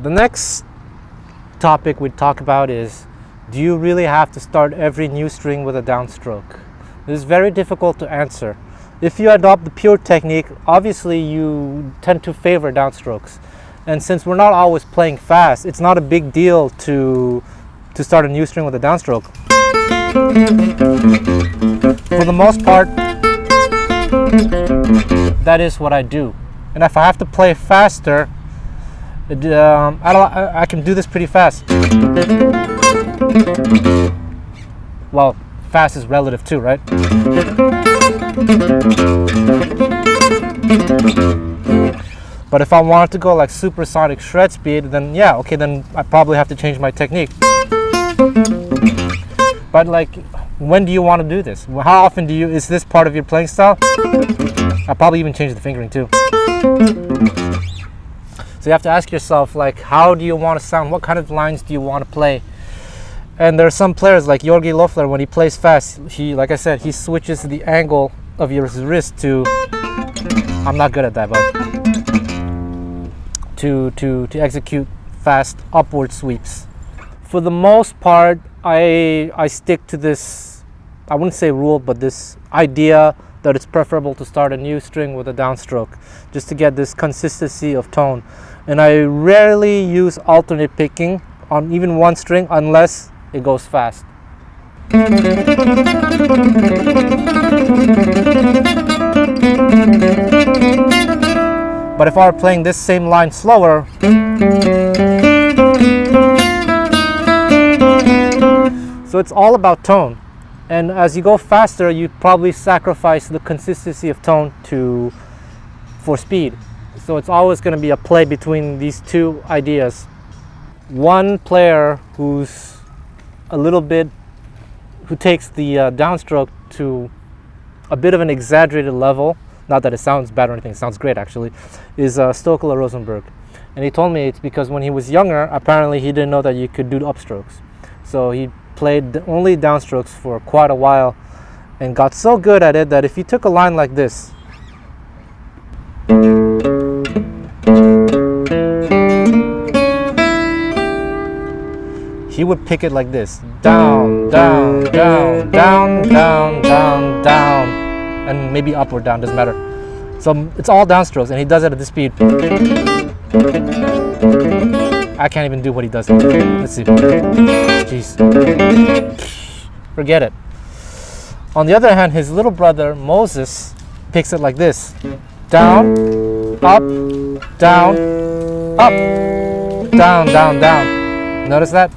The next topic we talk about is, do you really have to start every new string with a downstroke? This is very difficult to answer. If you adopt the pure technique, obviously you tend to favor downstrokes. And since we're not always playing fast, it's not a big deal to start a new string with a downstroke. For the most part, that is what I do. And if I have to play faster, I can do this pretty fast. Well, fast is relative too, right? But if I wanted to go like supersonic shred speed, then yeah, okay, then I probably have to change my technique. But like, when do you want to do this? How often is this part of your playing style? I probably even change the fingering too. So you have to ask yourself, like, how do you want to sound? What kind of lines do you want to play? And there are some players like Jorgi Loeffler, when he plays fast, like I said, he switches the angle of your wrist to, I'm not good at that, but to execute fast upward sweeps. For the most part, I stick to this, I wouldn't say rule, but this idea that it's preferable to start a new string with a downstroke, just to get this consistency of tone. And I rarely use alternate picking on even one string unless it goes fast. But if I were playing this same line slower, so it's all about tone. And as you go faster, you probably sacrifice the consistency of tone for speed. So it's always going to be a play between these two ideas. One player who takes the downstroke to a bit of an exaggerated level, not that it sounds bad or anything, it sounds great actually, is Stokela Rosenberg. And he told me it's because when he was younger, apparently he didn't know that you could do upstrokes. So he played only downstrokes for quite a while and got so good at it that if he took a line like this, he would pick it like this: down, down, down, down, down, down, down, and maybe up or down, doesn't matter. So it's all downstrokes, and he does it at this speed. I can't even do what he does. Let's see. Jeez. Forget it. On the other hand, his little brother, Moses, picks it like this: down, up, down, up, down, down, down. Notice that?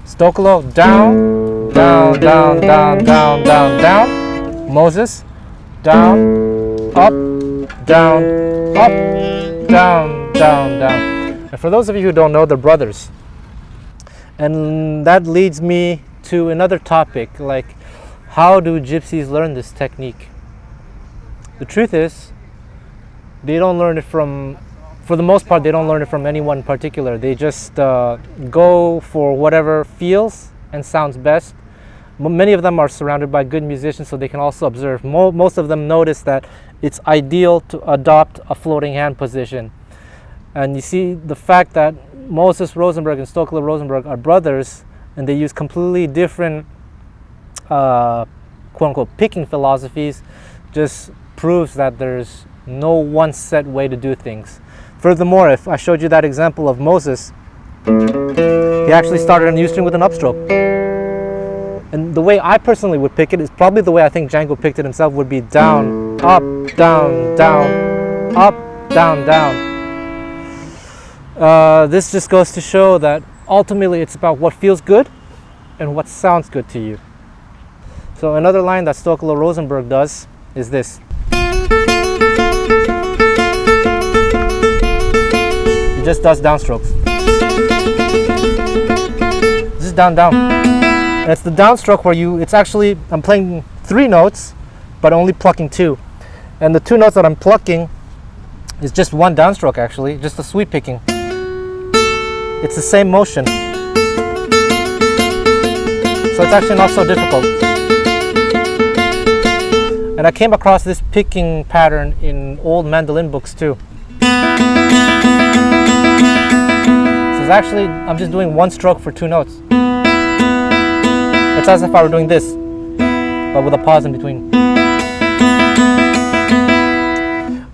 Stokelo, down, down, down, down, down, down, down. Moses, down, up, down, up, down, down, down. And for those of you who don't know, they're brothers. And that leads me to another topic, like, how do gypsies learn this technique? The truth is, they don't learn it for the most part, they don't learn it from anyone in particular. They just go for whatever feels and sounds best. Many of them are surrounded by good musicians, so they can also observe. Most of them notice that it's ideal to adopt a floating hand position. And you see the fact that Moses Rosenberg and Stokela Rosenberg are brothers, and they use completely different quote-unquote picking philosophies, just proves that there's no one set way to do things. Furthermore, if I showed you that example of Moses, he actually started a new string with an upstroke. And the way I personally would pick it is probably the way I think Django picked it himself, would be down, up, down, down, up, down, down. This just goes to show that ultimately it's about what feels good and what sounds good to you. So another line that Stokela Rosenberg does is this. He just does downstrokes. This is down, down. And it's the downstroke where I'm playing 3 notes, but only plucking 2. And the 2 notes that I'm plucking is just one downstroke actually, just a sweep picking. It's the same motion. So it's actually not so difficult. And I came across this picking pattern in old mandolin books too. So Because actually, I'm just doing one stroke for 2 notes. It's as if I were doing this, but with a pause in between.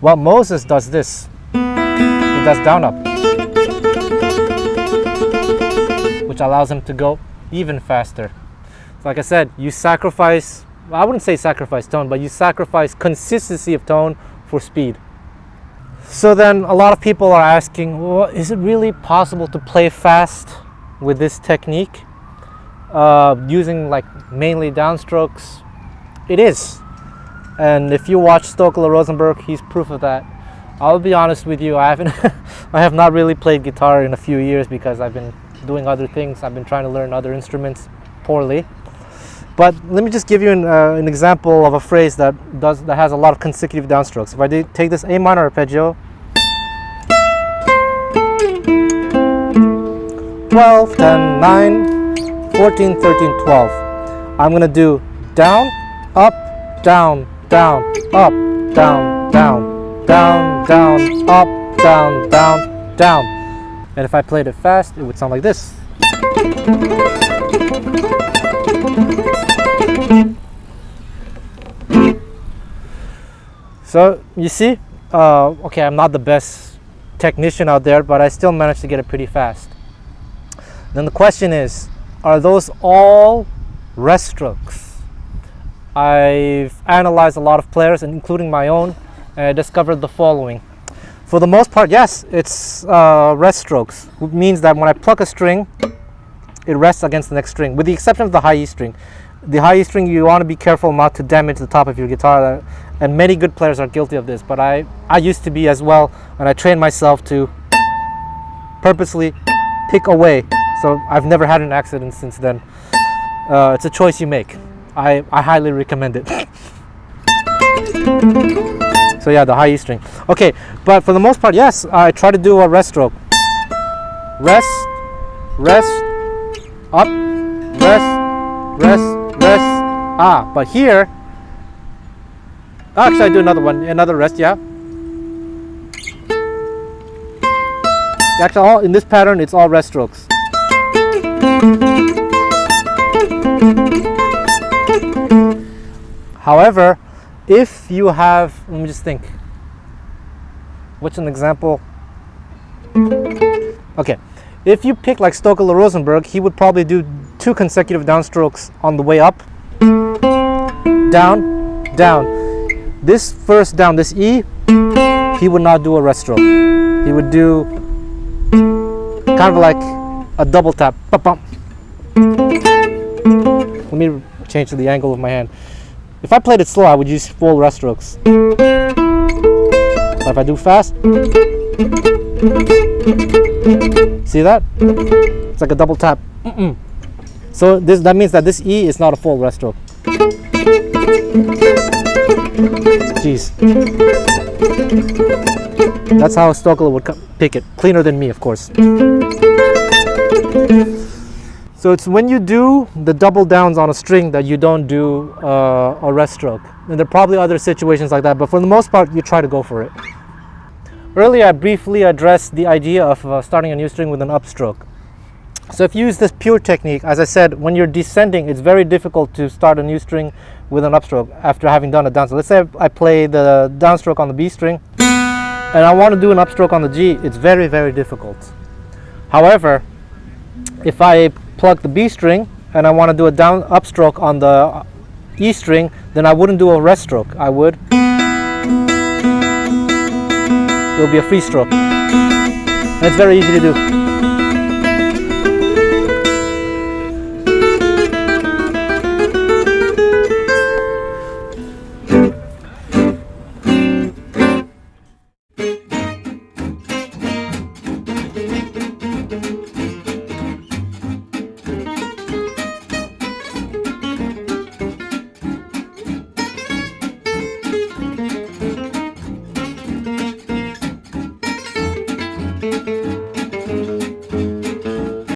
Well, Moses does this. He does down up, which allows him to go even faster. So like I said, you sacrifice, I wouldn't say sacrifice tone, but you sacrifice consistency of tone for speed. So then a lot of people are asking, well, is it really possible to play fast with this technique? Using like mainly downstrokes? It is. And if you watch Stokely Rosenberg, he's proof of that. I'll be honest with you, I have not really played guitar in a few years because I've been doing other things. I've been trying to learn other instruments poorly. But let me just give you an example of a phrase that has a lot of consecutive downstrokes. If I take this A minor arpeggio, 12, 10, 9, 14, 13, 12. I'm going to do down, up, down, down, up, down, down, down, down, up, down, down, down. And if I played it fast, it would sound like this. So you see, okay, I'm not the best technician out there, but I still managed to get it pretty fast. Then the question is, are those all rest strokes? I've analyzed a lot of players, including my own, and I discovered the following. For the most part, yes, it's rest strokes, which means that when I pluck a string, it rests against the next string, with the exception of the high E string. The high E string, you want to be careful not to damage the top of your guitar, and many good players are guilty of this, but I used to be as well, and I trained myself to purposely pick away, so I've never had an accident since then. It's a choice you make. I highly recommend it. So yeah, the high E string. Okay, but for the most part, yes, I try to do a rest stroke. Rest, rest, up, rest, rest, rest. Ah, but here, actually I do another one, another rest, yeah. Actually, in this pattern, it's all rest strokes. However, if you have, let me just think, what's an example? Okay, if you pick like Stokely Rosenberg, he would probably do 2 consecutive downstrokes on the way up. Down, down. This first down, this E, he would not do a rest stroke. He would do kind of like a double tap. Ba-bum. Let me change to the angle of my hand. If I played it slow, I would use full rest strokes. But if I do fast, see that? It's like a double tap. So that means that this E is not a full rest stroke. Jeez. That's how Stokely would pick it. Cleaner than me, of course. So it's when you do the double downs on a string that you don't do a rest stroke. And there are probably other situations like that, but for the most part, you try to go for it. Earlier, I briefly addressed the idea of starting a new string with an upstroke. So if you use this pure technique, as I said, when you're descending, it's very difficult to start a new string with an upstroke after having done a downstroke. Let's say I play the downstroke on the B string, and I want to do an upstroke on the G. It's very, very difficult. However, if I plug the B string and I want to do a down upstroke on the E string, then I wouldn't do a rest stroke. It will be a free stroke. And it's very easy to do.